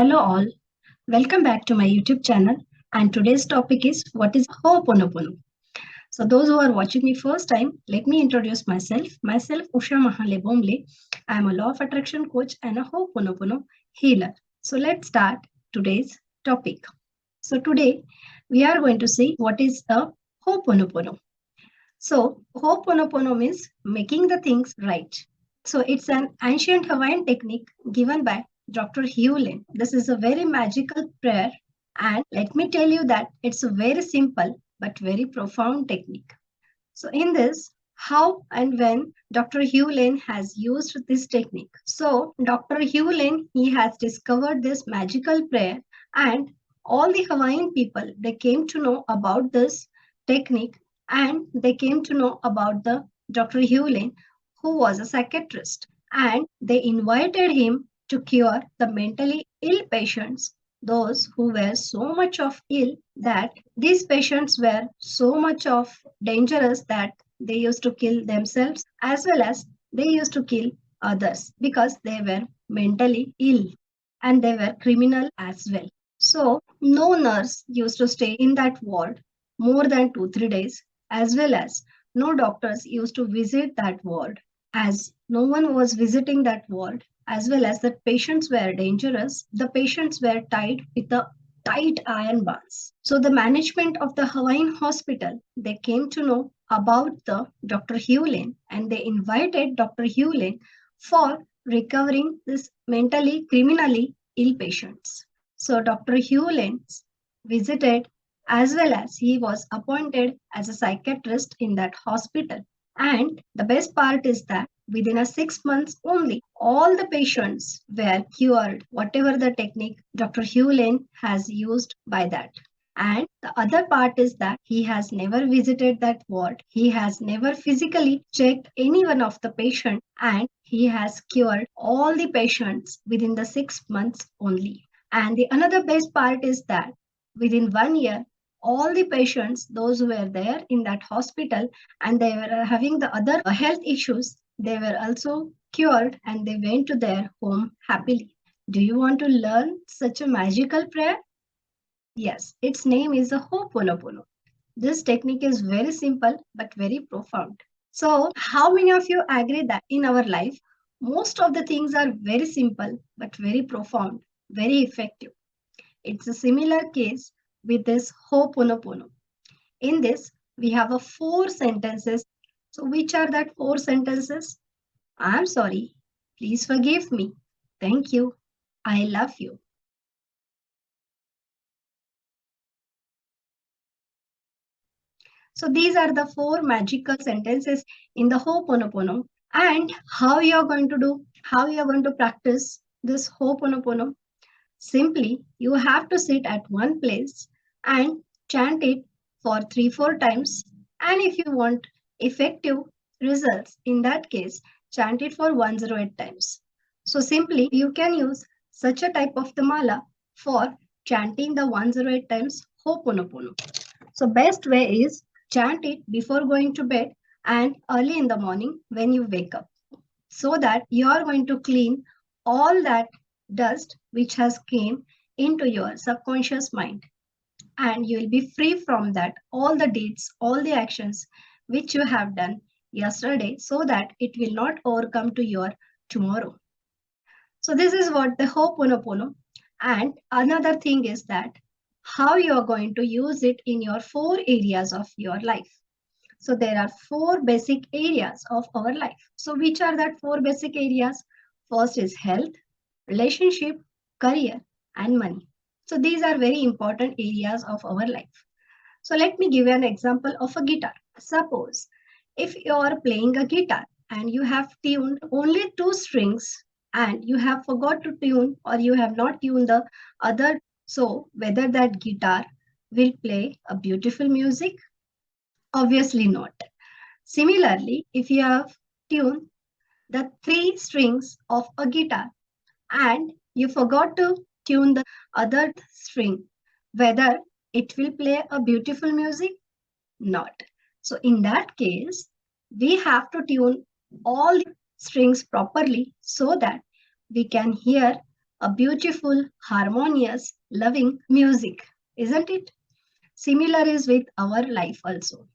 Hello all, welcome back to my YouTube channel and today's topic is what is Hooponopono. So those who are watching me first time, let me introduce myself. Myself Usha Mahale-Bomble. I am a law of attraction coach and a Hooponopono healer. So let's start today's topic. So today we are going to see what is a Hooponopono. So Hooponopono means making the things right. So it's an ancient Hawaiian technique given by Dr. Hewlin. This is a very magical prayer, and let me tell you that it's a very simple but very profound technique. So in this, how and when Dr. Hewlin has used this technique. So Dr. Hewlin, he has discovered this magical prayer, and all the Hawaiian people, they came to know about this technique, and they came to know about the Dr. Hewlin, who was a psychiatrist, and they invited him to cure the mentally ill patients, those who were so much of ill that these patients were so much of dangerous that they used to kill themselves as well as they used to kill others because they were mentally ill and they were criminal as well. So no nurse used to stay in that ward more than 2-3 days, as well as no doctors used to visit that ward, as no one was visiting that ward, as well as the patients were dangerous. The patients were tied with the tight iron bars. So the management of the Hawaiian hospital, they came to know about the Dr. Hewlin, and they invited Dr. Hewlin for recovering this mentally criminally ill patients. So Dr. Hewlin visited, as well as he was appointed as a psychiatrist in that hospital. And the best part is that within a 6 months only, all the patients were cured, whatever the technique Dr. Hewlin has used by that. And the other part is that he has never visited that ward. He has never physically checked any one of the patient, and he has cured all the patients within the 6 months only. And the another best part is that within 1 year, all the patients, those who were there in that hospital and they were having the other health issues, they were also cured and they went to their home happily. Do you want to learn such a magical prayer? Yes, its name is a Ho'oponopono. This technique is very simple but very profound. So, how many of you agree that in our life, most of the things are very simple but very profound, very effective? It's a similar case with this Ho'oponopono. In this, we have a 4 sentences. So, which are that 4 sentences? I'm sorry. Please forgive me. Thank you. I love you. So these are the 4 magical sentences in the Ho'oponopono. And how you are going to do, how you are going to practice this Ho'oponopono? Simply, you have to sit at one place and chant it for 3-4 times. And if you want effective results, in that case, chant it for 108 times. So simply, you can use such a type of the mala for chanting the 108 times Ho'oponopono. So best way is chant it before going to bed and early in the morning when you wake up, so that you are going to clean all that dust which has came into your subconscious mind, and you will be free from that all the deeds, all the actions which you have done yesterday, so that it will not overcome to your tomorrow. So this is what the Ho'oponopono. And another thing is that how you are going to use it in your 4 areas of your life. So there are 4 basic areas of our life. So which are that 4 basic areas? First is health, relationship, career, and money. So these are very important areas of our life. So let me give you an example of a guitar. Suppose if you are playing a guitar and you have tuned only 2 strings and you have forgot to tune or you have not tuned the other, so whether that guitar will play a beautiful music? Obviously not. Similarly, if you have tuned the 3 strings of a guitar and you forgot to tune the other string, whether it will play a beautiful music? Not. So in that case, we have to tune all the strings properly so that we can hear a beautiful, harmonious, loving music, isn't it? Similar is with our life also.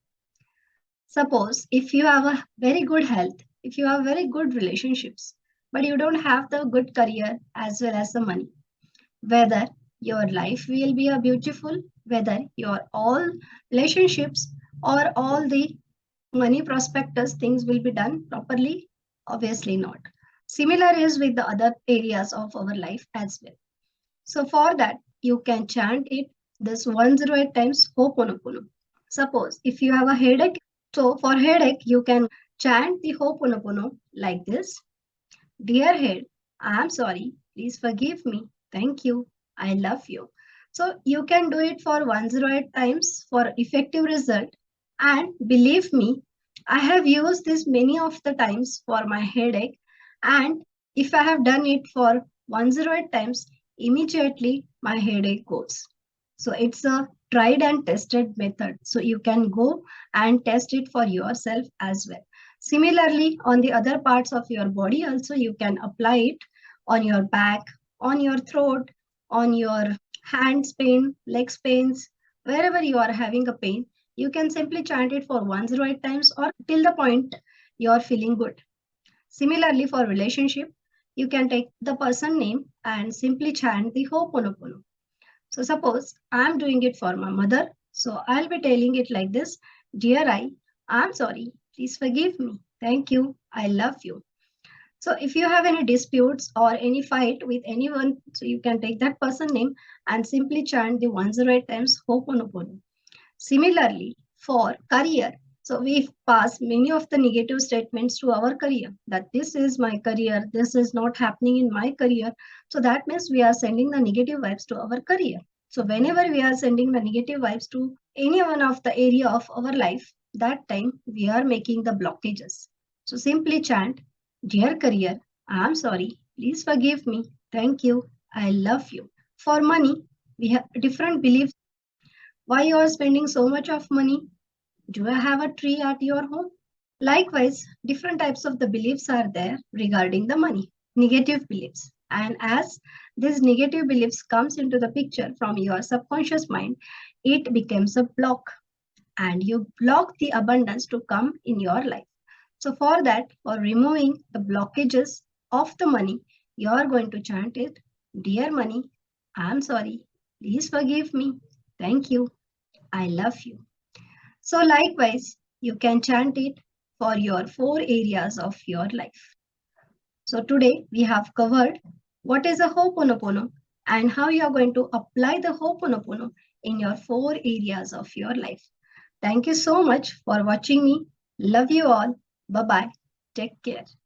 Suppose if you have a very good health, if you have very good relationships, but you don't have the good career as well as the money, whether your life will be a beautiful, whether your all relationships or all the money prospectus things will be done properly, obviously not. Similar is with the other areas of our life as well. So for that you can chant it this 108 times Ho'oponopono. Suppose if you have a headache, so for headache you can chant the Ho'oponopono like this. Dear head, I am sorry. Please forgive me. Thank you. I love you. So you can do it for 108 times for effective result. And believe me, I have used this many of the times for my headache. And if I have done it for 108 times, immediately my headache goes. So it's a tried and tested method. So you can go and test it for yourself as well. Similarly, on the other parts of your body also, you can apply it on your back, on your throat, on your hands pain, legs pains, wherever you are having a pain, you can simply chant it for 108 times or till the point you are feeling good. Similarly, for relationship, you can take the person name and simply chant the Ho'oponopono. So suppose I'm doing it for my mother. So I'll be telling it like this. Dear I'm sorry. Please forgive me. Thank you. I love you. So if you have any disputes or any fight with anyone, so you can take that person name and simply chant the 108 times Ho'oponopono. Similarly, for career, so we pass many of the negative statements to our career that this is my career, this is not happening in my career. So that means we are sending the negative vibes to our career. So whenever we are sending the negative vibes to any one of the area of our life, that time we are making the blockages. So simply chant, Dear career, I am sorry, please forgive me, thank you, I love you. For money, we have different beliefs. Why you are spending so much of money? Do you have a tree at your home? Likewise, different types of the beliefs are there regarding the money, negative beliefs. And as these negative beliefs comes into the picture from your subconscious mind, it becomes a block and you block the abundance to come in your life. So for that, for removing the blockages of the money, you are going to chant it, Dear money, I am sorry, please forgive me, thank you, I love you. So likewise, you can chant it for your 4 areas of your life. So today we have covered what is a Ho'oponopono and how you are going to apply the Ho'oponopono in your 4 areas of your life. Thank you so much for watching me. Love you all. Bye-bye. Take care.